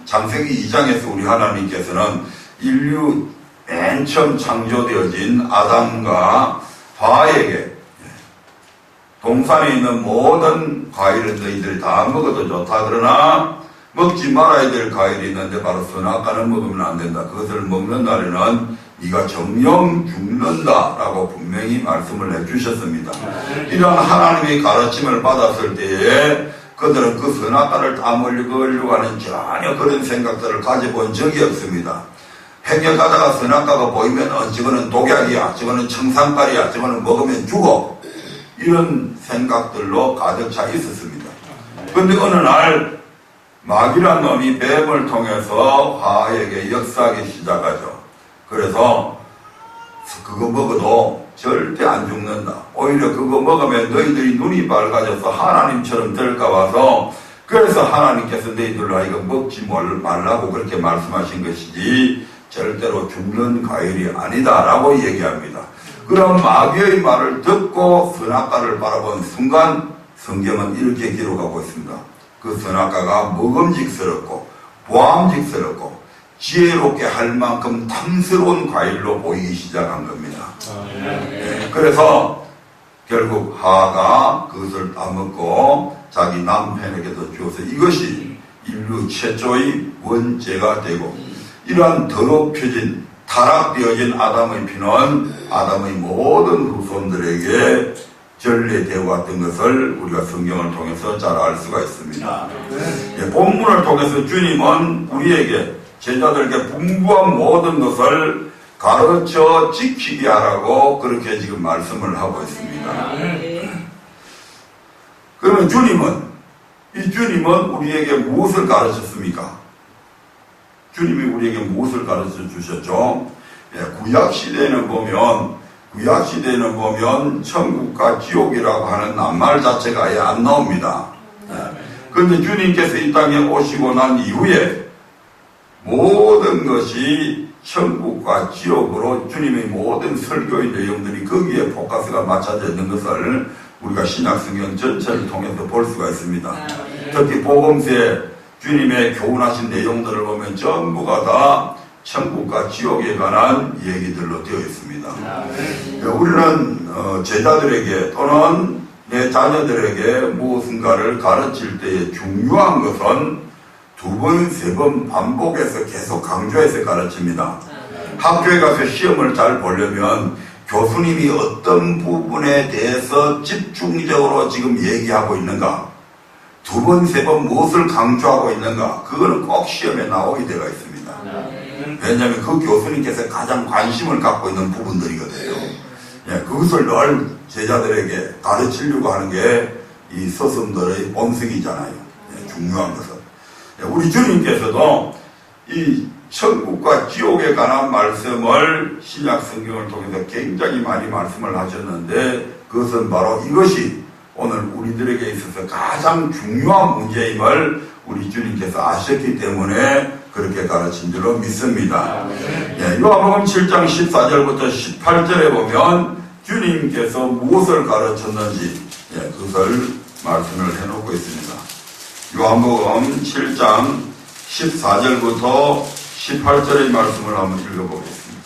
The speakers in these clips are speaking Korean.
창세기 2장에서 우리 하나님께서는 인류 맨 처음 창조되어진 아담과 하와에게 동산에 있는 모든 과일은 너희들이 다 먹어도 좋다. 그러나 먹지 말아야 될 과일이 있는데 바로 선악과는 먹으면 안 된다. 그것을 먹는 날에는 네가 정령 죽는다라고 분명히 말씀을 해주셨습니다. 이런 하나님의 가르침을 받았을 때에 그들은 그 선악과를 다 먹으려고 하는 전혀 그런 생각들을 가져본 적이 없습니다. 행여가다가 선악과가 보이면 저거는 독약이야, 저거는 청산가리야, 저거는 먹으면 죽어, 이런 생각들로 가득 차 있었습니다. 그런데 어느 날 마귀란 놈이 뱀을 통해서 하와에게 역사하기 시작하죠. 그래서 그거 먹어도 절대 안 죽는다. 오히려 그거 먹으면 너희들이 눈이 밝아져서 하나님처럼 될까 봐서, 그래서 하나님께서 너희들로 하여금 먹지 말라고 그렇게 말씀하신 것이지 절대로 죽는 과일이 아니다라고 얘기합니다. 그럼 마귀의 말을 듣고 선악과를 바라본 순간 성경은 이렇게 기록하고 있습니다. 그 선악과가 먹음직스럽고 보암직스럽고 지혜롭게 할 만큼 탐스러운 과일로 보이기 시작한 겁니다. 네, 그래서 결국 하와가 그것을 따먹고 자기 남편에게도 주어서 이것이 인류 최초의 원죄가 되고, 이러한 더럽혀진 타락되어진 아담의 피는 아담의 모든 후손들에게 전례되어 왔던 것을 우리가 성경을 통해서 잘 알 수가 있습니다. 본문을 통해서 주님은 우리에게, 제자들에게 풍부한 모든 것을 가르쳐 지키게 하라고 그렇게 지금 말씀을 하고 있습니다. 그러면 주님은 우리에게 무엇을 가르쳤습니까? 주님이 우리에게 무엇을 가르쳐 주셨죠? 구약시대에는 보면 천국과 지옥이라고 하는 낱말 자체가 아예 안 나옵니다. 그런데 주님께서 이 땅에 오시고 난 이후에 모든 것이 천국과 지옥으로 주님의 모든 설교의 내용들이 거기에 포커스가 맞춰져 있는 것을 우리가 신약성경 전체를 통해서 볼 수가 있습니다. 특히 복음서에 주님의 교훈하신 내용들을 보면 전부가 다 천국과 지옥에 관한 얘기들로 되어 있습니다. 우리는 제자들에게 또는 내 자녀들에게 무엇인가를 가르칠 때에 중요한 것은 두 번, 세 번 반복해서 계속 강조해서 가르칩니다. 학교에 가서 시험을 잘 보려면 교수님이 어떤 부분에 대해서 집중적으로 지금 얘기하고 있는가, 두 번, 세 번 무엇을 강조하고 있는가, 그거는 꼭 시험에 나오게 되어 있습니다. 왜냐하면 그 교수님께서 가장 관심을 갖고 있는 부분들이거든요. 그것을 늘 제자들에게 가르치려고 하는 게 이 스승들의 본성이잖아요. 중요한 것은. 우리 주님께서도 이 천국과 지옥에 관한 말씀을 신약 성경을 통해서 굉장히 많이 말씀을 하셨는데, 그것은 바로 이것이 오늘 우리들에게 있어서 가장 중요한 문제임을 우리 주님께서 아셨기 때문에 그렇게 가르친 줄로 믿습니다. 요한복음 7장 14절부터 18절에 보면 주님께서 무엇을 가르쳤는지 그것을 말씀을 해놓고 있습니다. 요한복음 7장 14절부터 18절의 말씀을 한번 읽어보겠습니다.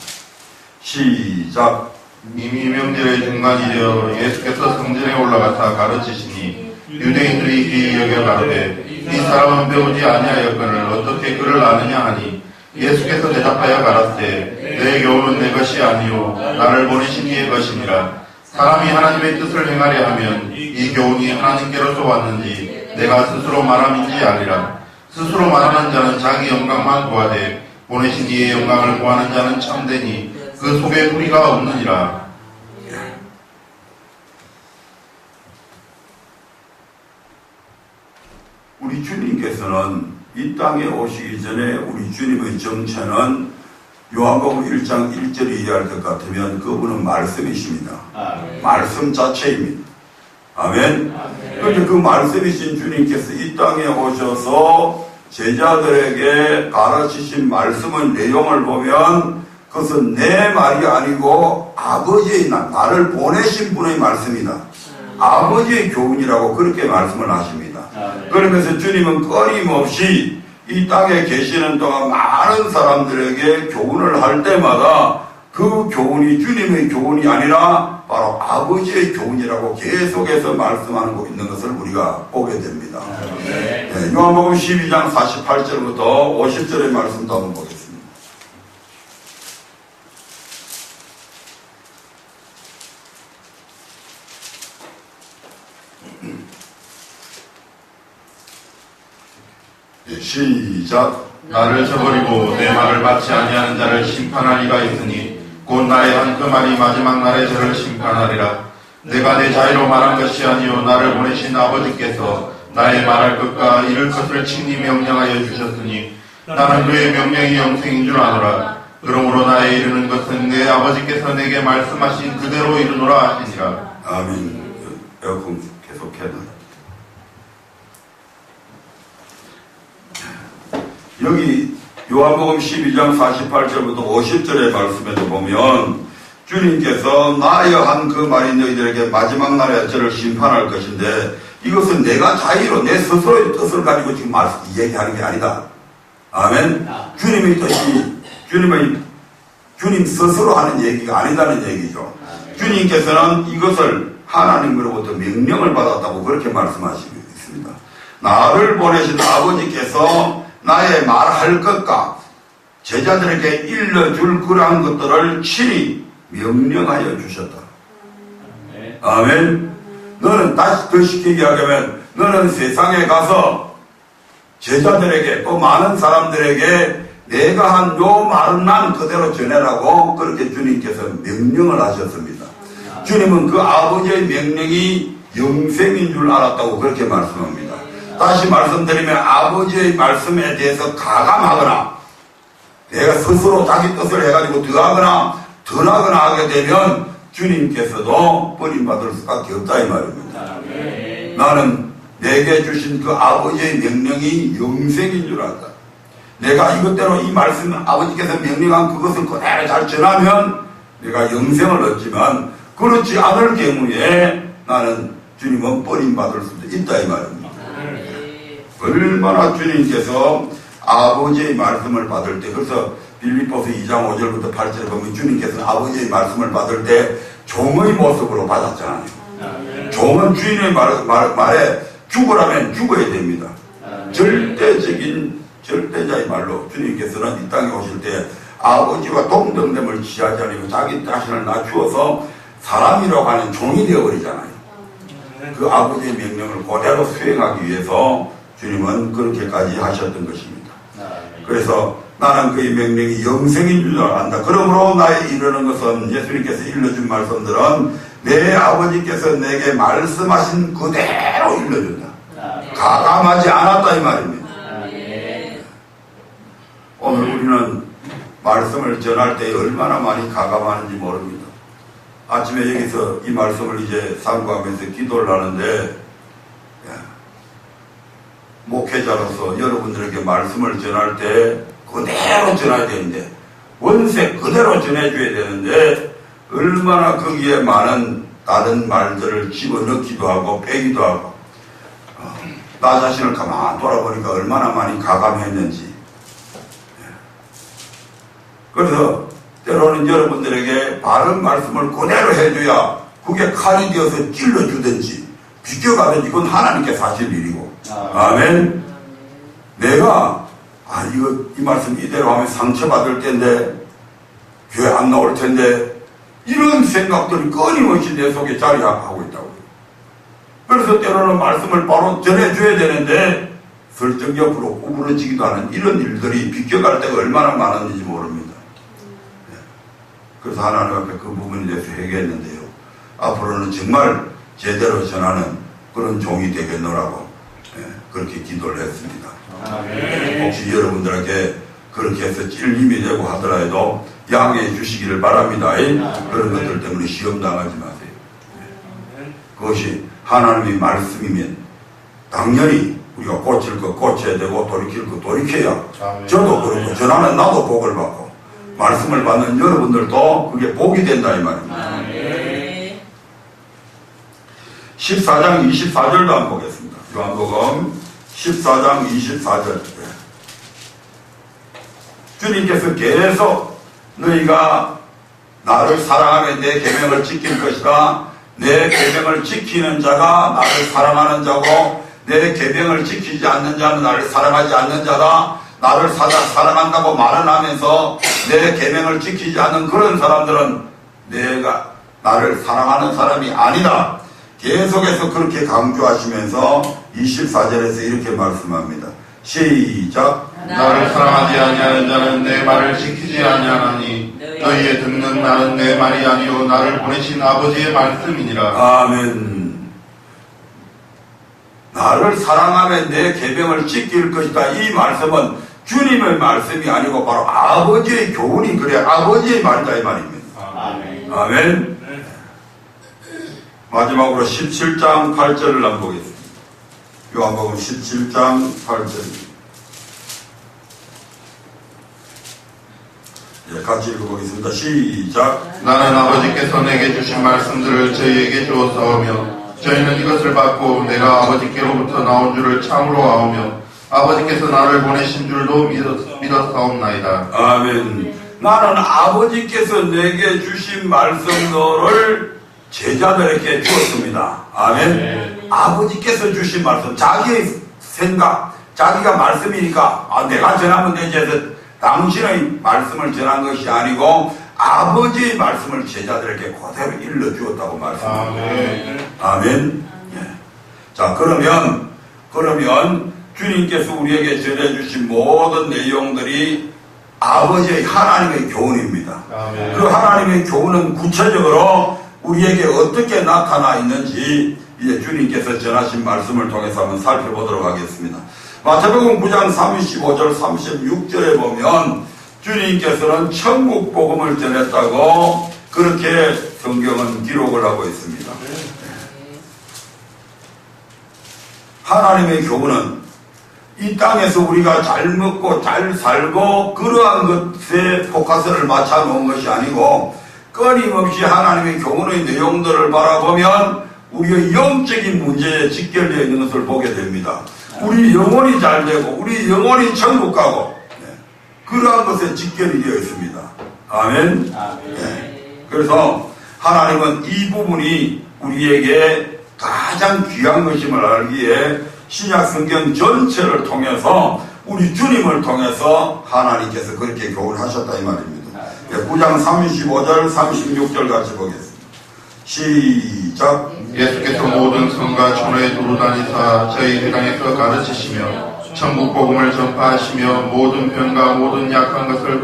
시작. 이미 명절의 중간이 되어 예수께서 성전에 올라가사 가르치시니 유대인들이 귀히 여겨 가로되 이 사람은 배우지 아니하였거늘 어떻게 그를 아느냐 하니, 예수께서 대답하여 가라사대 내 교훈은 내 것이 아니요 나를 보내신 이의 것이니라. 사람이 하나님의 뜻을 행하려 하면 이 교훈이 하나님께로서 왔는지 내가 스스로 말함인지 아니라. 스스로 말하는 자는 자기 영광만 구하되 보내신 이의 영광을 구하는 자는 참되니 그 속에 불의가 없느니라. 우리 주님께서는 이 땅에 오시기 전에 우리 주님의 정체는 요한복음 1장 1절에 이해할 것 같으면 그분은 말씀이십니다. 말씀 자체입니다. 아멘. 그런데 그 말씀이신 주님께서 이 땅에 오셔서 제자들에게 가르치신 말씀의 내용을 보면 그것은 내 말이 아니고 아버지의 나를 보내신 분의 말씀이다. 아버지의 교훈이라고 그렇게 말씀을 하십니다. 그러면서 주님은 끊임없이 이 땅에 계시는 동안 많은 사람들에게 교훈을 할 때마다 그 교훈이 주님의 교훈이 아니라 바로 아버지의 교훈이라고 계속해서 말씀하고 있는 것을 우리가 보게 됩니다. 네, 요한복음 12장 48절부터 50절의 말씀도 한번 보겠습니다. 시작. 나를 저버리고 내 말을 받지 아니하는 자를 심판할 이가 있으니 곧 나의 한 그 말이 마지막 날에 저를 심판하리라. 내가 내 자유로 말한 것이 아니요 나를 보내신 아버지께서 나의 말할 것과 이룰 것을 친히 명령하여 주셨으니 나는 그의 명령이 영생인 줄 아노라. 그러므로 나의 이루는 것은 내 아버지께서 내게 말씀하신 그대로 이루노라 하시니라. 아멘. 에어컨 계속해야 여기 요한복음 12장 48절부터 50절의 말씀에도 보면 주님께서 나여 한 그 말이 너희들에게 마지막 날에 저를 심판할 것인데 이것은 내가 자유로 내 스스로의 뜻을 가지고 지금 얘기하는 게 아니다. 아멘. 주님의 뜻이 주님 스스로 하는 얘기가 아니다는 얘기죠. 주님께서는 이것을 하나님으로부터 명령을 받았다고 그렇게 말씀하시고 있습니다. 나를 보내신 아버지께서 나의 말할 것과 제자들에게 일러줄 그러한 것들을 친히 명령하여 주셨다. 아멘. 너는 다시 더 쉽게 이야기하면 너는 세상에 가서 제자들에게 또 많은 사람들에게 내가 한 요 말만 그대로 전해라고 그렇게 주님께서 명령을 하셨습니다. 주님은 그 아버지의 명령이 영생인 줄 알았다고 그렇게 말씀합니다. 다시 말씀드리면 아버지의 말씀에 대해서 가감하거나 내가 스스로 자기 뜻을 해가지고 더하거나 덜하거나 하게 되면 주님께서도 버림받을 수밖에 없다 이 말입니다. 나는 내게 주신 그 아버지의 명령이 영생인 줄 알았다. 내가 이것대로 이 말씀 아버지께서 명령한 그것을 그대로 잘 전하면 내가 영생을 얻지만 그렇지 않을 경우에 나는 주님은 버림받을 수도 있다 이 말입니다. 얼마나 주님께서 아버지의 말씀을 받을 때 그래서 빌립보서 2장 5절부터 8절에 보면 주님께서 아버지의 말씀을 받을 때 종의 모습으로 받았잖아요. 종은 주인의 말에 죽으라면 죽어야 됩니다. 절대자의 말로 주님께서는 이 땅에 오실 때 아버지와 동등됨을 취하지 않으고 자기 자신을 낮추어서 사람이라고 하는 종이 되어버리잖아요. 그 아버지의 명령을 그대로 수행하기 위해서 주님은 그렇게까지 하셨던 것입니다. 그래서 나는 그의 명령이 영생인 줄 안다. 그러므로 나의 이르는 것은 예수님께서 일러준 말씀들은 내 아버지께서 내게 말씀하신 그대로 일러준다. 가감하지 않았다 이 말입니다. 오늘 우리는 말씀을 전할 때 얼마나 많이 가감하는지 모릅니다. 아침에 여기서 이 말씀을 이제 상고하면서 기도를 하는데 목회자로서 여러분들에게 말씀을 전할 때 그대로 전해야 되는데 원세 그대로 전해줘야 되는데 얼마나 거기에 많은 다른 말들을 집어넣기도 하고 빼기도 하고 나 자신을 가만 돌아보니까 얼마나 많이 가감했는지. 그래서 때로는 여러분들에게 바른 말씀을 그대로 해줘야 그게 칼이 되어서 찔러주든지 비껴가든지 이건 하나님께 하실 일이고. 아멘. 내가 이 말씀 이대로 하면 상처받을 텐데 교회 안 나올 텐데 이런 생각들이 끊임없이 내 속에 자리하고 있다고요. 그래서 때로는 말씀을 바로 전해줘야 되는데 설정 옆으로 구부러지기도 하는 이런 일들이 비껴갈 때가 얼마나 많았는지 모릅니다. 그래서 하나님 앞에 그 부분에 대해서 회개했는데요. 앞으로는 정말 제대로 전하는 그런 종이 되겠노라고 그렇게 기도를 했습니다. 혹시 여러분들에게 그렇게 해서 찔림이 되고 하더라도 양해해 주시기를 바랍니다. 그런 것들 때문에 시험 당하지 마세요. 그것이 하나님의 말씀이면 당연히 우리가 고칠 거 고쳐야 되고 돌이킬 거 돌이켜야 저도 그렇고 전하는 나도 복을 받고 말씀을 받는 여러분들도 그게 복이 된다 이 말입니다. 14장 24절도 한번 보겠습니다. 요한복음 14장 24절. 주님께서 계속 너희가 나를 사랑하면 내 계명을 지킬 것이다. 내 계명을 지키는 자가 나를 사랑하는 자고 내 계명을 지키지 않는 자는 나를 사랑하지 않는 자다. 나를 사랑한다고 말은 하면서 내 계명을 지키지 않는 그런 사람들은 내가 나를 사랑하는 사람이 아니다. 계속해서 그렇게 강조하시면서 24절에서 이렇게 말씀합니다. 시작. 나를 사랑하지 아니하는 자는 내 말을 지키지 아니하나니 너희의 듣는 말은 내 말이 아니요 나를 보내신 아버지의 말씀이니라. 아멘. 나를 사랑하면 내 계명을 지킬 것이다. 이 말씀은 주님의 말씀이 아니고 바로 아버지의 교훈이 그래 아버지의 말이다 이 말입니다. 아멘. 아멘. 마지막으로 17장 8절을 한번 보겠습니다. 요한복음 17장 8절입니다. 같이 읽어보겠습니다. 시작. 나는 아버지께서 내게 주신 말씀들을 저희에게 주어 싸우며 저희는 이것을 받고 내가 아버지께로부터 나온 줄을 참으로 아오며 아버지께서 나를 보내신 줄도 믿었사옵나이다. 아멘. 나는 아버지께서 내게 주신 말씀들을 제자들에게 주었습니다. 아멘. 아버지께서 주신 말씀, 자기의 생각, 자기가 말씀이니까 내가 전하면 되지 해서 당신의 말씀을 전한 것이 아니고 아버지의 말씀을 제자들에게 그대로 일러주었다고 말씀합니다. 아멘. 아멘. 예. 자, 그러면 주님께서 우리에게 전해주신 모든 내용들이 아버지의 하나님의 교훈입니다. 아멘. 그 하나님의 교훈은 구체적으로 우리에게 어떻게 나타나 있는지 이제 주님께서 전하신 말씀을 통해서 한번 살펴보도록 하겠습니다. 마태복음 9장 35절 36절에 보면 주님께서는 천국 복음을 전했다고 그렇게 성경은 기록을 하고 있습니다. 하나님의 교훈은 이 땅에서 우리가 잘 먹고 잘 살고 그러한 것에 포커스를 맞춰 놓은 것이 아니고 끊임없이 하나님의 교훈의 내용들을 바라보면 우리의 영적인 문제에 직결되어 있는 것을 보게 됩니다. 우리 영혼이 잘 되고 우리 영혼이 천국 가고 그러한 것에 직결이 되어 있습니다. 아멘. 네. 그래서 하나님은 이 부분이 우리에게 가장 귀한 것임을 알기에 신약 성경 전체를 통해서 우리 주님을 통해서 하나님께서 그렇게 교훈하셨다 이 말입니다. 9장 35절 36절 같이 보겠습니다. 시작. 예수께서 모든 성과 촌에 두루다니사 저희 땅에서 가르치시며 천국 복음을 전파하시며 모든 병과 모든 약한 것을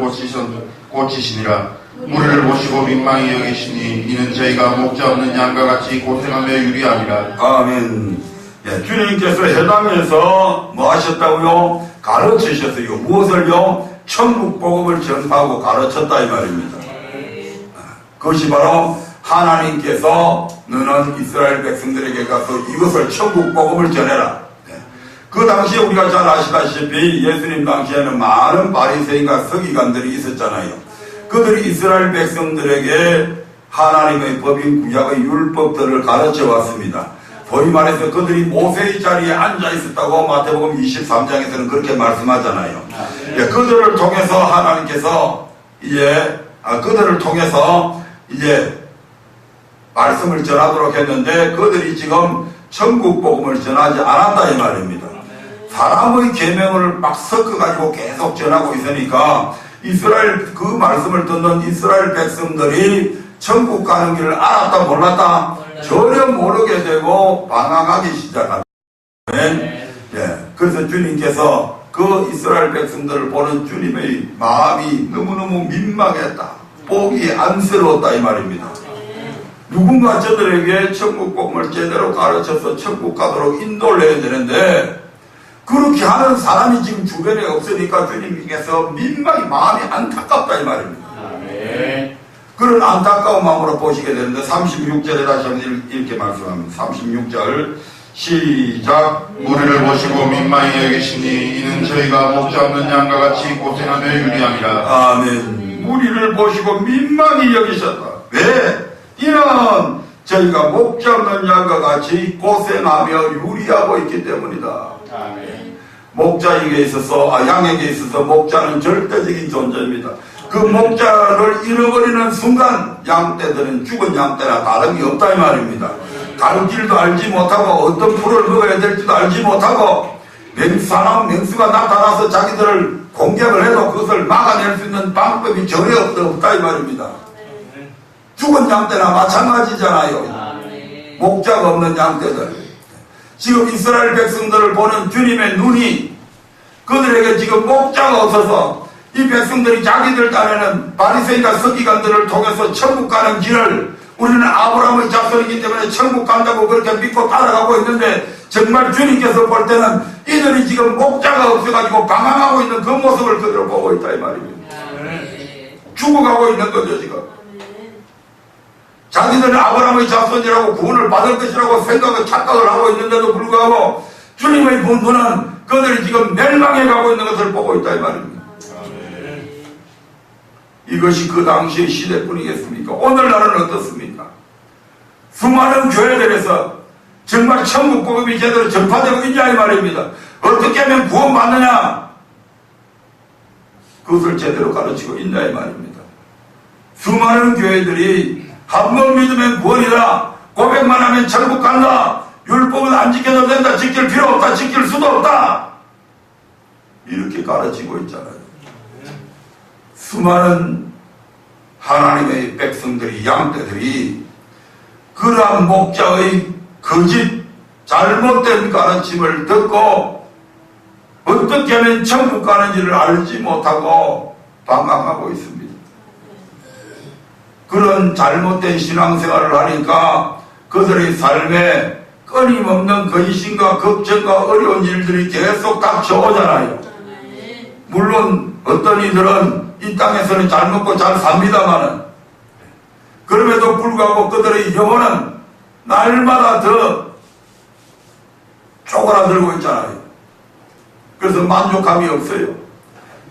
고치시니라. 무리를 보시고 민망히 여기시니 이는 저희가 목자 없는 양과 같이 고생하며 유리함이라. 아멘. 예, 주님께서 회당에서 뭐 하셨다고요? 가르치셨어요. 무엇을요? 천국 복음을 전파하고 가르쳤다 이 말입니다. 그것이 바로 하나님께서 너는 이스라엘 백성들에게 가서 이것을 천국 복음을 전해라. 그 당시에 우리가 잘 아시다시피 예수님 당시에는 많은 바리새인과 서기관들이 있었잖아요. 그들이 이스라엘 백성들에게 하나님의 법인 구약의 율법들을 가르쳐 왔습니다. 소위 말해서 그들이 모세의 자리에 앉아 있었다고 마태복음 23장에서는 그렇게 말씀하잖아요. 예, 그들을 통해서 하나님께서 그들을 통해서 말씀을 전하도록 했는데 그들이 지금 천국 복음을 전하지 않았다 이 말입니다. 사람의 계명을 막 섞어가지고 계속 전하고 있으니까 이스라엘 그 말씀을 듣는 이스라엘 백성들이 천국 가는 길을 알았다 몰랐다 전혀 모르게 되고 방황하기 시작합니다. 그래서 주님께서 그 이스라엘 백성들을 보는 주님의 마음이 너무너무 민망했다. 보기 안쓰러웠다 이 말입니다. 누군가 저들에게 천국 복음을 제대로 가르쳐서 천국 가도록 인도를 해야 되는데 그렇게 하는 사람이 지금 주변에 없으니까 주님께서 민망히 마음이 안타깝다 이 말입니다. 그런 안타까운 마음으로 보시게 되는데 36절에 다시 한번 이렇게 말씀합니다. 36절 시작. 무리를 보시고 민망히 여기시니 이는 저희가 목자 없는 양과 같이 고생하며 유리함이라. 아멘. 무리를 보시고 민망히 여기셨다. 왜? 이는 저희가 목자 없는 양과 같이 고생하며 유리하고 있기 때문이다. 아멘. 목자에게 있어서 양에게 있어서 목자는 절대적인 존재입니다. 그 목자를 잃어버리는 순간 양떼들은 죽은 양떼나 다름이 없다 이 말입니다. 갈 길도 알지 못하고 어떤 풀을 먹어야 될지도 알지 못하고 사나운 맹수가 나타나서 자기들을 공격을 해도 그것을 막아낼 수 있는 방법이 전혀 없다 이 말입니다. 죽은 양떼나 마찬가지잖아요. 목자가 없는 양떼들. 지금 이스라엘 백성들을 보는 주님의 눈이 그들에게 지금 목자가 없어서 이 백성들이 자기들 딴에는 바리새인과 서기관들을 통해서 천국 가는 길을 우리는 아브라함의 자손이기 때문에 천국 간다고 그렇게 믿고 따라가고 있는데 정말 주님께서 볼 때는 이들이 지금 목자가 없어가지고 방황하고 있는 그 모습을 그대로 보고 있다 이 말입니다. 죽어가고 있는 거죠 지금. 자기들은 아브라함의 자손이라고 구원을 받을 것이라고 착각을 하고 있는데도 불구하고 주님의 분부는 그들이 지금 멸망해 가고 있는 것을 보고 있다 이 말입니다. 이것이 그 당시의 시대뿐이겠습니까? 오늘날은 어떻습니까? 수많은 교회들에서 정말 천국 복음이 제대로 전파되고 있냐 이 말입니다. 어떻게 하면 구원받느냐? 그것을 제대로 가르치고 있냐 이 말입니다. 수많은 교회들이 한 번 믿으면 구원이다. 고백만 하면 천국 간다. 율법은 안 지켜도 된다. 지킬 필요 없다. 지킬 수도 없다. 이렇게 가르치고 있잖아요. 수많은 하나님의 백성들이 양떼들이 그러한 목자의 거짓 잘못된 가르침을 듣고 어떻게 하면 천국 가는지를 알지 못하고 방황하고 있습니다. 그런 잘못된 신앙생활을 하니까 그들의 삶에 끊임없는 근심과 걱정과 어려운 일들이 계속 닥쳐오잖아요. 물론 어떤 이들은 이 땅에서는 잘 먹고 잘 삽니다마는 그럼에도 불구하고 그들의 영혼은 날마다 더 쪼그라들고 있잖아요. 그래서 만족감이 없어요.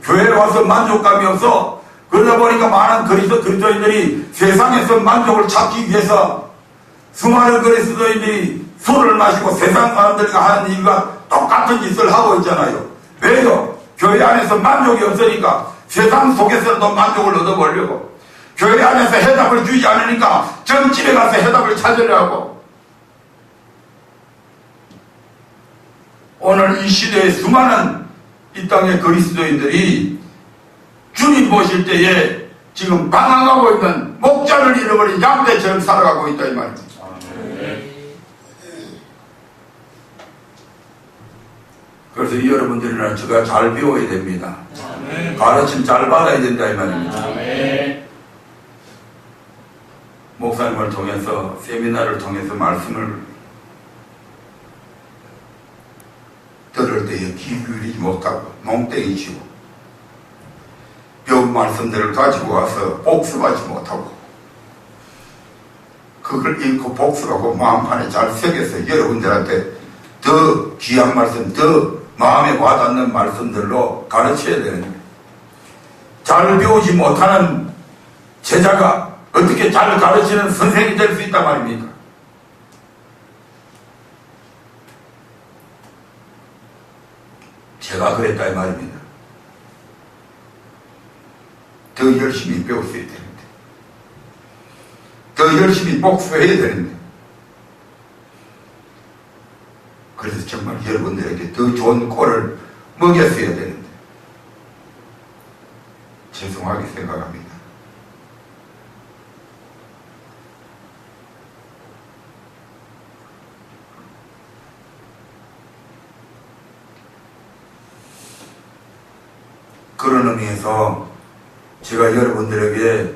교회에 와서 만족감이 없어. 그러다 보니까 많은 그리스도인들이 세상에서 만족을 찾기 위해서 수많은 그리스도인들이 술을 마시고 세상 사람들과 하는 일과 똑같은 짓을 하고 있잖아요. 왜요? 교회 안에서 만족이 없으니까 세상 속에서도 만족을 얻어보려고, 교회 안에서 해답을 주지 않으니까 점집에 가서 해답을 찾으려고. 오늘 이 시대의 수많은 이 땅의 그리스도인들이 주님 보실 때에 지금 방황하고 있는 목자를 잃어버린 양떼처럼 살아가고 있다 이 말입니다. 그래서 여러분들이나 저가 잘 배워야 됩니다. 가르침 잘 받아야 된다 이 말입니다. 목사님을 통해서 세미나를 통해서 말씀을 들을 때에 귀 기울이지 못하고 농땡이 치고 배운 말씀들을 가지고 와서 복습하지 못하고 그걸 읽고 복습하고 마음판에 잘 새겨서 여러분들한테 더 귀한 말씀, 더 마음에 와닿는 말씀들로 가르쳐야 되는데, 잘 배우지 못하는 제자가 어떻게 잘 가르치는 선생이 될 수 있단 말입니까? 제가 그랬다 이 말입니다. 더 열심히 배웠어야 되는데, 더 열심히 복수해야 되는데, 그래서 정말 여러분들에게 더 좋은 꼴을 먹였어야 되는데 죄송하게 생각합니다. 그런 의미에서 제가 여러분들에게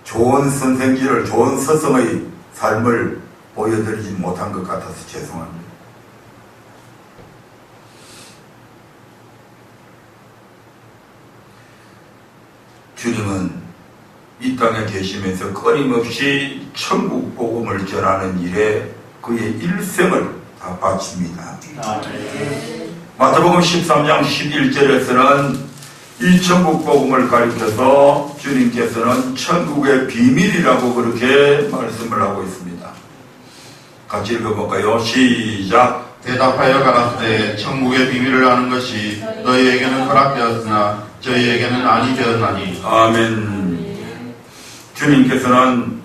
좋은 선생지를, 좋은 서성의 삶을 보여드리지 못한 것 같아서 죄송합니다. 주님은 이 땅에 계시면서 끊임없이 천국 복음을 전하는 일에 그의 일생을 다 바칩니다. 마태복음 13장 11절에서는 이 천국 복음을 가리켜서 주님께서는 천국의 비밀이라고 그렇게 말씀을 하고 있습니다. 같이 읽어볼까요? 시작. 대답하여 가라사대 천국의 비밀을 아는 것이 너희에게는 허락되었으나 저희에게는 아니 되었나니. 아멘. 주님께서는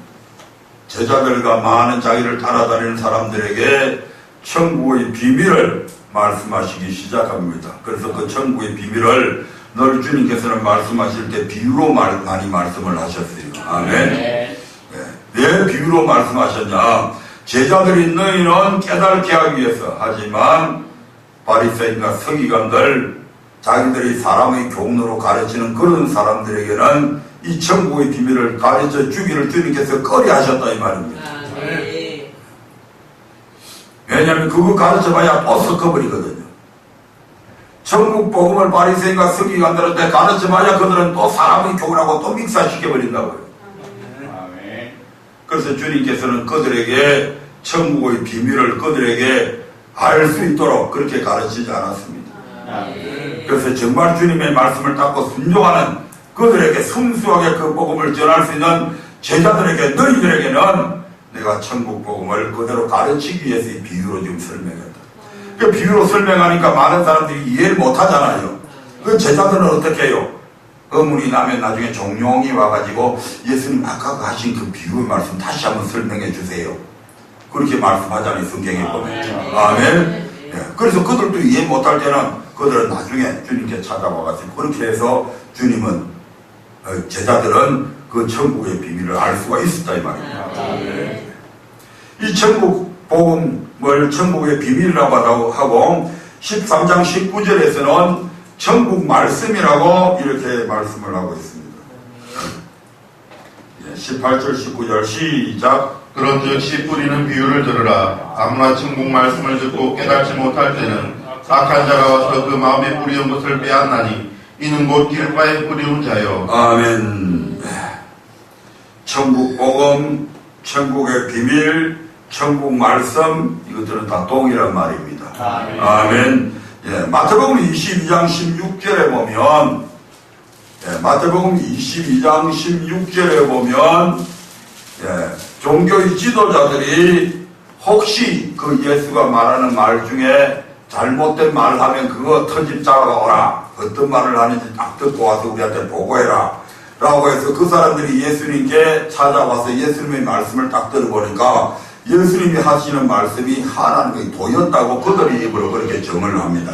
제자들과 많은 자기를 따라다니는 사람들에게 천국의 비밀을 말씀하시기 시작합니다. 그래서 그 천국의 비밀을 늘 주님께서는 말씀하실 때 비유로 많이 말씀을 하셨어요. 아멘. 왜 비유로 말씀하셨냐? 제자들이 너희는 깨닫게 하기 위해서. 하지만 바리새인과 서기관들, 자기들이 사람의 교훈으로 가르치는 그런 사람들에게는 이 천국의 비밀을 가르쳐 주기를 주님께서 꺼려하셨다 이 말입니다. 왜냐하면 그거 가르쳐봐야 또 섞어버리거든요. 천국 복음을 바리새인과 서기관들한테 가르쳐봐야 그들은 또 사람의 교훈하고 또 믹사시켜버린다고요. 그래서 주님께서는 그들에게 천국의 비밀을 그들에게 알 수 있도록 그렇게 가르치지 않았습니다. 그래서 정말 주님의 말씀을 닫고 순종하는 그들에게 순수하게 그 복음을 전할 수 있는 제자들에게 너희들에게는 내가 천국 복음을 그대로 가르치기 위해서 이 비유로 지금 설명했다. 그 비유로 설명하니까 많은 사람들이 이해를 못하잖아요. 그 제자들은 어떻게 해요? 의문이 나면 나중에 종용이 와가지고 예수님 아까 하신 그 비유의 말씀 다시 한번 설명해 주세요. 그렇게 말씀하잖아요. 성경에 보면. 아멘. 예. 그래서 그들도 이해 못할 때는 그들은 나중에 주님께 찾아와가지고 그렇게 해서 주님은 제자들은 그 천국의 비밀을 알 수가 있었다 이 말입니다. 이 천국 복음을 천국의 비밀이라고 하고 13장 19절에서는 천국 말씀이라고 이렇게 말씀을 하고 있습니다. 18절 19절 시작. 그런즉 씨 뿌리는 비유를 들으라. 아무나 천국 말씀을 듣고 깨닫지 못할 때는 악한 자가 와서 그 마음에 뿌리운 것을 빼앗나니 이는 곧 길바에 뿌리운 자요. 아멘. 천국 복음, 천국의 비밀, 천국 말씀 이것들은 다 동일한 말입니다. 아멘. 예, 마태복음 22장 16절에 보면 마태복음 22장 16절에 보면 종교의 지도자들이 혹시 그 예수가 말하는 말 중에 잘못된 말을 하면 그거 터집 잡아오라. 어떤 말을 하는지 딱 듣고 와서 우리한테 보고해라. 라고 해서 그 사람들이 예수님께 찾아와서 예수님의 말씀을 딱 들어보니까 예수님이 하시는 말씀이 하나님의 도였다고 그들의 입으로 그렇게 정을 합니다.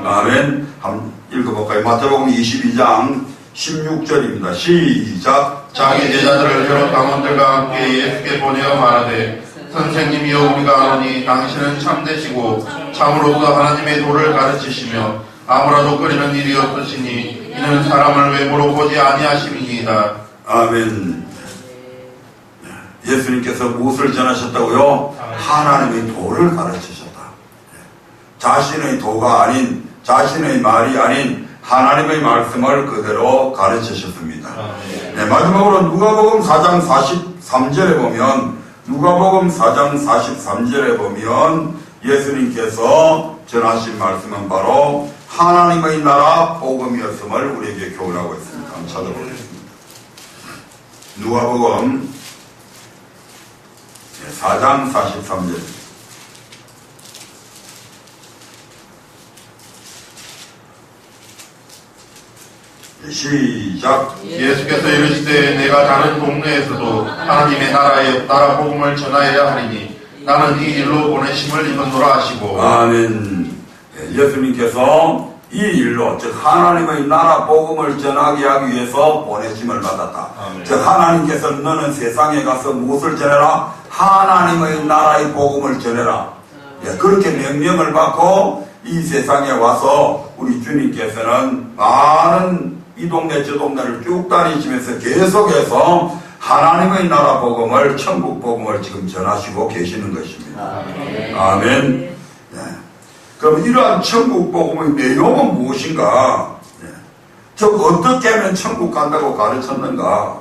아멘. 한번 읽어볼까요? 마태복음 22장 16절입니다. 시작. 자기 제자들을 여러 당원들과 함께 예수께 보내어 말하되 선생님이여 우리가 아노니 당신은 참되시고 참으로서 하나님의 도를 가르치시며 아무라도 끓이는 일이 없으시니 이는 사람을 외모로 보지 아니하심이니이다. 아멘. 예수님께서 무엇을 전하셨다고요? 하나님의 도를 가르치셨다. 자신의 도가 아닌 자신의 말이 아닌 하나님의 말씀을 그대로 가르치셨습니다. 네, 마지막으로 누가복음 4장 43절에 보면 누가복음 4장 43절에 보면 예수님께서 전하신 말씀은 바로 하나님의 나라 복음이었음을 우리에게 교훈하고 있습니다. 한번 찾아보겠습니다. 누가복음 4장 43절 시작. 예수께서 이르시되 내가 다른 동네에서도 하나님의 나라 복음을 전하여야 하리니 나는 이 일로 보내심을 입었노라 하시고. 아멘. 예수님께서 이 일로 즉 하나님의 나라 복음을 전하게 하기 위해서 보내심을 받았다. 아멘. 즉 하나님께서 너는 세상에 가서 무엇을 전해라? 하나님의 나라의 복음을 전해라. 그렇게 명령을 받고 이 세상에 와서 우리 주님께서는 많은 이 동네 저 동네를 쭉 다니시면서 계속해서 하나님의 나라 복음을 천국 복음을 지금 전하시고 계시는 것입니다. 아멘. 그럼 이러한 천국 복음의 내용은 무엇인가? 즉 어떻게 하면 천국 간다고 가르쳤는가?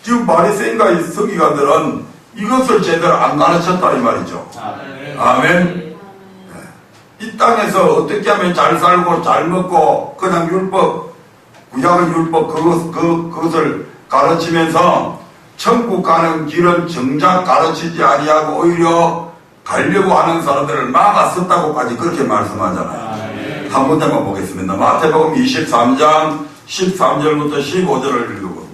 지금 바리새인과 서기관들은 이것을 제대로 안 가르쳤다 이 말이죠. 아멘. 이 땅에서 어떻게 하면 잘 살고 잘 먹고 그냥 율법 구약의 율법 그것을 가르치면서 천국 가는 길은 정작 가르치지 아니하고 오히려 가려고 하는 사람들을 막았었다고까지 그렇게 말씀하잖아요. 한 문제만 보겠습니다. 마태복음 23장 13절부터 15절을 읽어봅니다.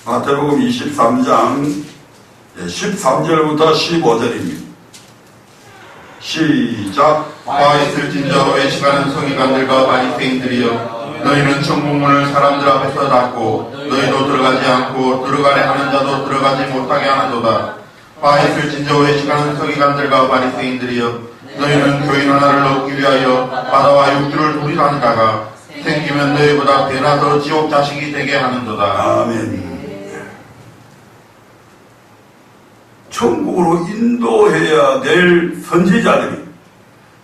마태복음 23장 13절부터 15절입니다. 시작. 와 있을진저 외식하는 서기관들과 바리새인들이여 너희는 천국문을 사람들 앞에서 닫고 너희도 들어가지 않고 들어가려 하는 자도 들어가지 못하게 하는도다. 와 있을진저 외식하는 서기관들과 바리새인들이여 너희는 교인 하나를 얻기 위하여 바다와 육주를 둘이 다니다가 생기면 너희보다 배나 더 지옥 자식이 되게 하는도다. 아멘. 천국으로 인도해야 될 선지자들이,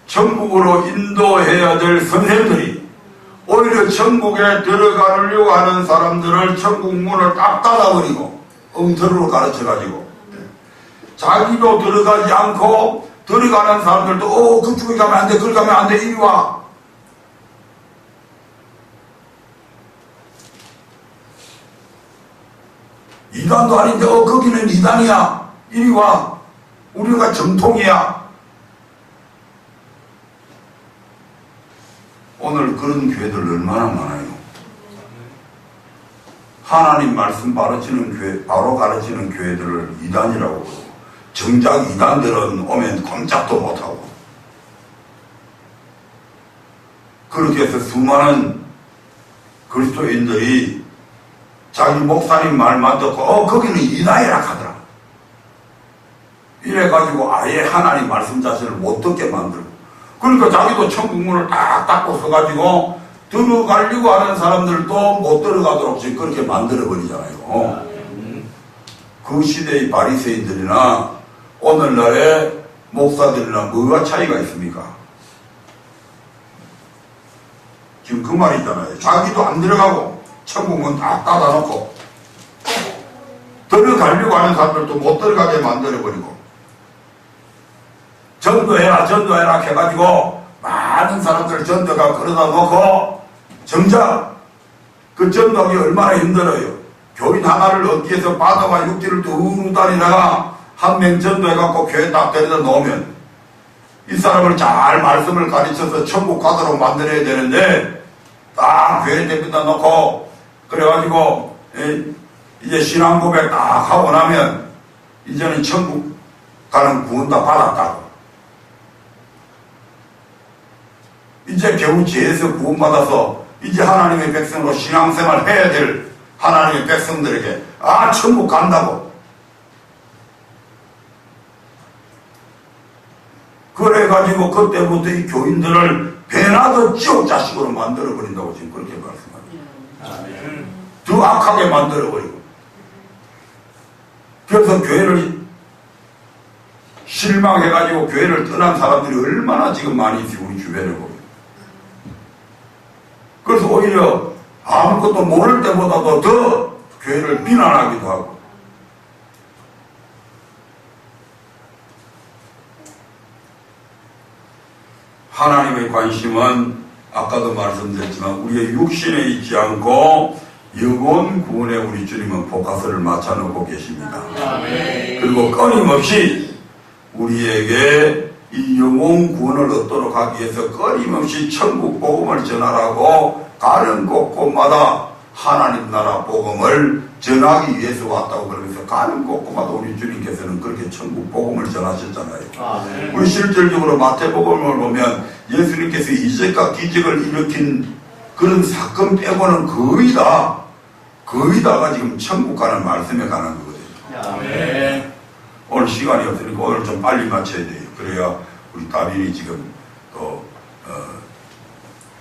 천국으로 인도해야 될 선생들이 오히려 천국에 들어가려고 하는 사람들을 천국 문을 딱 닫아버리고 엉터리로 가르쳐가지고 자기도 들어가지 않고 들어가는 사람들도 그쪽에 가면 안 돼, 그걸 가면 안 돼, 이리 와. 이단도 아닌데 거기는 이단이야, 이리 와, 우리가 정통이야. 오늘 그런 교회들 얼마나 많아요. 하나님 말씀 바로 가르치는 교회들을 이단이라고 그러고 정작 이단들은 오면 꼼짝도 못하고 그렇게 해서 수많은 그리스도인들이 자기 목사님 말만 듣고 거기는 이단이라 하더라. 이래가지고 아예 하나님 말씀 자체를 못 듣게 만들고, 그러니까 자기도 천국 문을 딱 닫고 서가지고 들어가려고 하는 사람들도 못 들어가도록 지금 그렇게 만들어버리잖아요. 그 시대의 바리새인들이나 오늘날의 목사들이나 뭐가 차이가 있습니까? 지금 그 말이잖아요. 자기도 안 들어가고 천국 문 딱 닫아놓고 들어가려고 하는 사람들도 못 들어가게 만들어버리고, 전도해라 해가지고 많은 사람들 전도가 걸어다 놓고 정작 그 전도하기 얼마나 힘들어요. 교인 하나를 얻기 위해서 바다와 육지를 두 다니다가 한 명 전도해갖고 교회 딱 데려다 놓으면 이 사람을 잘 말씀을 가르쳐서 천국 가도록 만들어야 되는데 딱 교회 데려다 놓고 그래가지고 이제 신앙 고백 딱 하고 나면 이제는 천국 가는 구원 다 받았다고, 이제 겨우 죄에서 구원받아서 이제 하나님의 백성으로 신앙생활 해야 될 하나님의 백성들에게 천국 간다고 그래가지고 그때부터 이 교인들을 배나도 지옥 자식으로 만들어버린다고 지금 그렇게 말씀합니다. 더 악하게 만들어버리고, 그래서 교회를 실망해가지고 교회를 떠난 사람들이 얼마나 지금 많이 있지, 우리 주변에 보면. 그래서 오히려 아무것도 모를 때보다도 더 교회를 비난하기도 하고, 하나님의 관심은 아까도 말씀드렸지만 우리의 육신에 있지 않고 영혼 구원에 우리 주님은 포커스를 맞춰놓고 계십니다. 그리고 끊임없이 우리에게 이 영혼 구원을 얻도록 하기 위해서 끊임없이 천국 복음을 전하라고 가는 곳곳마다 하나님 나라 복음을 전하기 위해서 왔다고 그러면서 가는 곳곳마다 우리 주님께서는 그렇게 천국 복음을 전하셨잖아요. 우리 실질적으로 마태복음을 보면 예수님께서 이적과 기적을 일으킨 그런 사건 빼고는 거의 다가 지금 천국 가는 말씀에 관한 거거든요. 오늘 시간이 없으니까 오늘 좀 빨리 마쳐야 돼요. 그래야 우리 다빈이 지금 또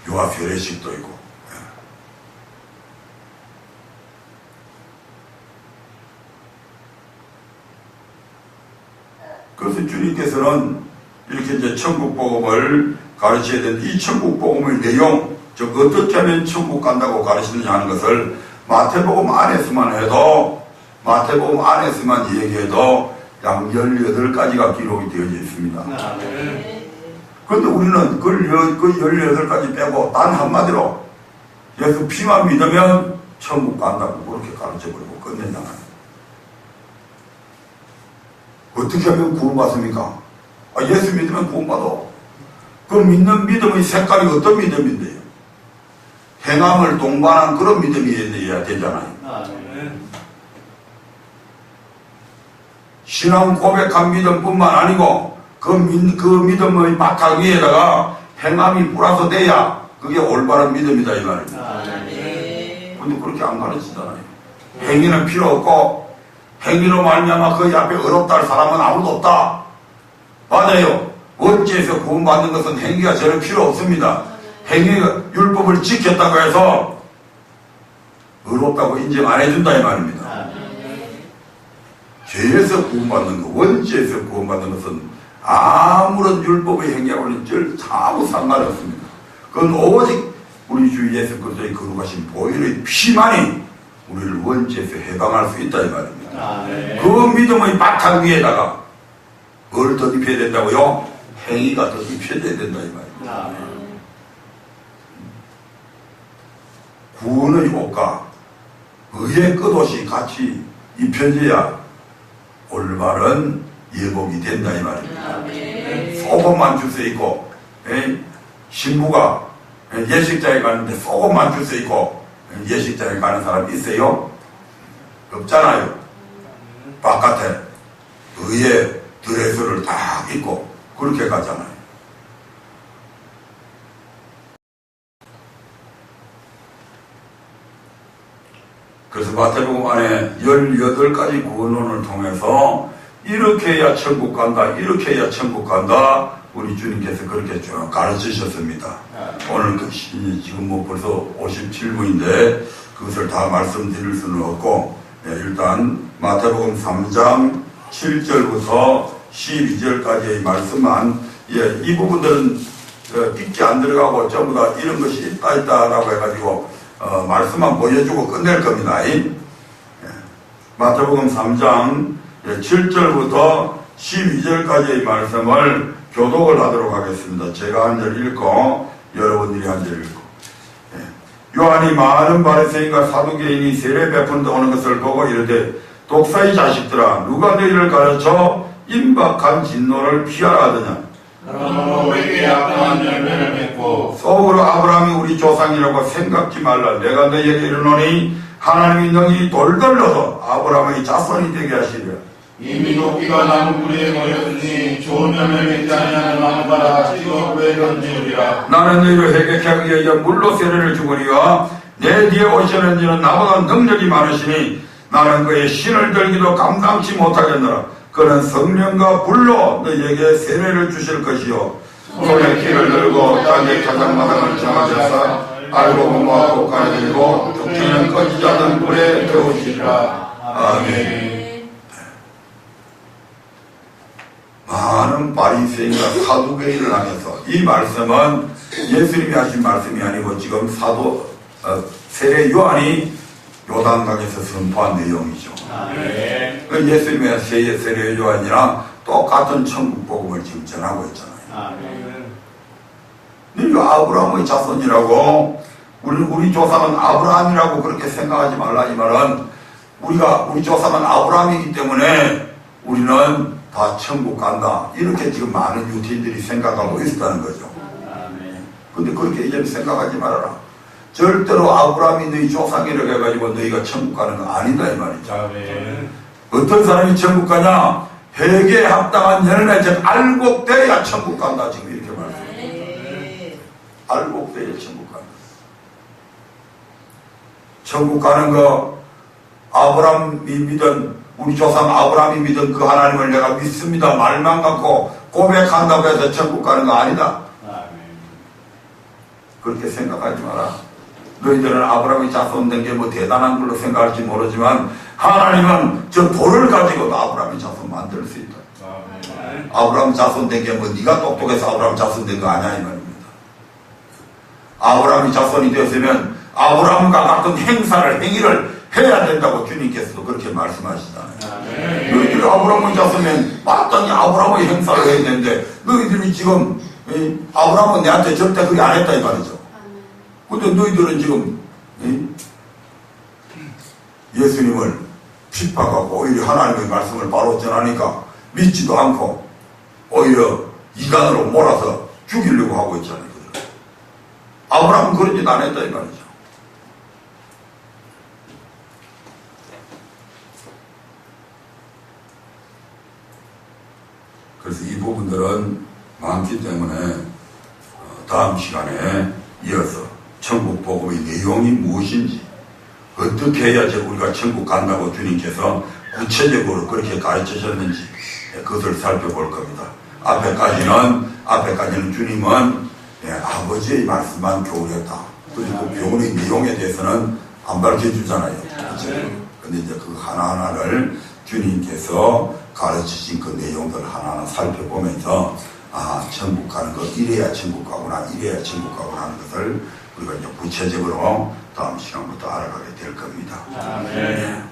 유아 결례식도 있고. 그래서 주님께서는 이렇게 이제 천국 복음을 가르쳐야 되는데, 이 천국 복음의 내용, 즉 어떻게 하면 천국 간다고 가르치느냐 하는 것을 마태복음 안에서만 얘기해도 약 18가지가 기록이 되어져 있습니다. 그런데 우리는 그 18가지 빼고 단 한마디로 예수 피만 믿으면 천국 간다고 그렇게 가르쳐버리고 끝낸잖아요. 어떻게 하면 구원받습니까? 예수 믿으면 구원받아. 그 믿는 믿음의 색깔이 어떤 믿음인데요? 행함을 동반한 그런 믿음이어야 되잖아요. 신앙 고백한 믿음뿐만 아니고 그 믿음의 바탕 위에다가 행함이 뿌라서 돼야 그게 올바른 믿음이다 이 말입니다. 근데 그렇게 안 가르치잖아요. 행위는 필요 없고 행위로 말미암아 그 앞에 어렵다 할 사람은 아무도 없다. 맞아요. 원죄에서 구원받는 것은 행위가 전혀 필요 없습니다. 행위가 율법을 지켰다고 해서 어렵다고 인정 안 해준다 이 말입니다. 죄에서 구원받는 것, 원죄에서 구원받는 것은 아무런 율법의 행위하고는 아무 상관이 없습니다. 그건 오직 우리 주 예수 그리스도의 거룩하신 보혈의 피만이 우리를 원죄에서 해방할 수 있다 이 말입니다. 그 믿음의 바탕 위에다가 뭘 덧입혀야 된다고요? 행위가 덧입혀야 된다 이 말입니다. 구원의 옷과 의의 끝옷이 같이 입혀져야 올바른 예복이 된다 이 말입니다. 속옷만 줄 수 있고 신부가 예식장에 가는데 속옷만 줄 수 있고 예식장에 가는 사람 있어요? 없잖아요. 바깥에 의의 드레스를 딱 입고 그렇게 가잖아요. 그래서 마태복음 안에 18가지 구원론을 통해서 이렇게 해야 천국 간다, 이렇게 해야 천국 간다, 우리 주님께서 그렇게 쭉 가르치셨습니다. 오늘 지금 벌써 57분인데 그것을 다 말씀드릴 수는 없고, 일단 마태복음 3장 7절부터 12절까지의 말씀만, 이 부분들은 깊게 안 들어가고 전부 다 이런 것이 있다라고 해가지고 말씀만 보여주고 끝낼 겁니다. 마태복음 3장 7절부터 12절까지의 말씀을 교독을 하도록 하겠습니다. 제가 한 절 읽고 여러분들이 한 절 읽고. 요한이 많은 바리새인과 사두개인이 세례 베푼다 오는 것을 보고 이르되 독사의 자식들아 누가 너희를 가르쳐 임박한 진노를 피하라 하더냐. 그러므로 우리에게 합당한 열매를 맺고 속으로 아브라함이 우리 조상이라고 생각지 말라. 내가 너희에게 이르노니 하나님이 너희 돌들 넣어서 아브라함의 자손이 되게 하시리라. 이미 도끼가 나무 뿌리에 놓였으니 좋은 열매 맺지 아니하는 나무가 찍어 던지우리라. 나는 너희를 회개케 하기 위하여 물로 세례를 주거니와 내 뒤에 오시는 이는 나보다 능력이 많으시니 나는 그의 신을 들기도 감당치 못하겠노라. 그는 성령과 불로 너희에게 세례를 주실 것이요 손에 키를 들고 땅의 가장마당을 정하셔서 알고 공부하고 가르치고 죽지는 꺼지지 않는 불에 태우시리라. 아멘. 많은 바리새인과 사두개인을 향해서 이 말씀은 예수님이 하신 말씀이 아니고 지금 세례 요한이 요단강에서 선포한 내용이죠. 그 예수님의 세례 요한이랑 똑같은 천국 복음을 지금 전하고 있잖아요. 너희가 아브라함의 자손이라고 우리 조상은 아브라함이라고 그렇게 생각하지 말라 이 말은 우리 조상은 아브라함이기 때문에 우리는 다 천국 간다 이렇게 지금 많은 유태인들이 생각하고 있었다는 거죠. 근데 그렇게 이제 생각하지 말아라. 절대로 아브라함이 너희 조상이라고 해가지고 너희가 천국 가는 거 아니다 이 말이죠. 어떤 사람이 천국 가냐? 회개에 합당한 열매 즉 알곡돼야 천국 간다 지금 이렇게 말씀해요. 알곡돼야 천국 간다. 천국 가는 거 아브라함이 믿은 우리 조상 아브라함이 믿은 그 하나님을 내가 믿습니다 말만 갖고 고백한다고 해서 천국 가는 거 아니다. 그렇게 생각하지 마라. 너희들은 아브라함이 자손 된 게 뭐 대단한 걸로 생각할지 모르지만 하나님은 저 돌을 가지고도 아브라함이 자손 만들 수 있다. 아브라함 자손 된 게 뭐 네가 똑똑해서 아브라함 자손 된 거 아니야 이 말입니다. 아브라함이 자손이 되었으면 아브라함과 같은 행위를 해야 된다고 주님께서도 그렇게 말씀하시잖아요. 너희들이 아브라함의 자손이면 마땅히 아브라함의 행사를 해야 되는데 너희들이 지금 아브라함은 내한테 절대 그렇게 안 했다 이 말이죠. 근데 너희들은 지금 예수님을 핍박하고 오히려 하나님의 말씀을 바로 전하니까 믿지도 않고 오히려 이간으로 몰아서 죽이려고 하고 있잖아요. 아브라함은 그런 짓 안 했다 이 말이죠. 그래서 이 부분들은 많기 때문에 다음 시간에 이어서 천국 복음의 내용이 무엇인지, 어떻게 해야지 우리가 천국 간다고 주님께서 구체적으로 그렇게 가르치셨는지 그것을 살펴볼 겁니다. 앞에까지는 주님은 아버지의 말씀만 교훈했다. 그리고 그 교훈의 내용에 대해서는 안 밝혀주잖아요. 근데 이제 그 하나하나를 주님께서 가르치신 그 내용들 하나하나 살펴보면서 천국 가는 거 이래야 천국 가구나, 이래야 천국 가구나 하는 것을 우리가 이제 구체적으로 다음 시간부터 알아가게 될 겁니다. 네.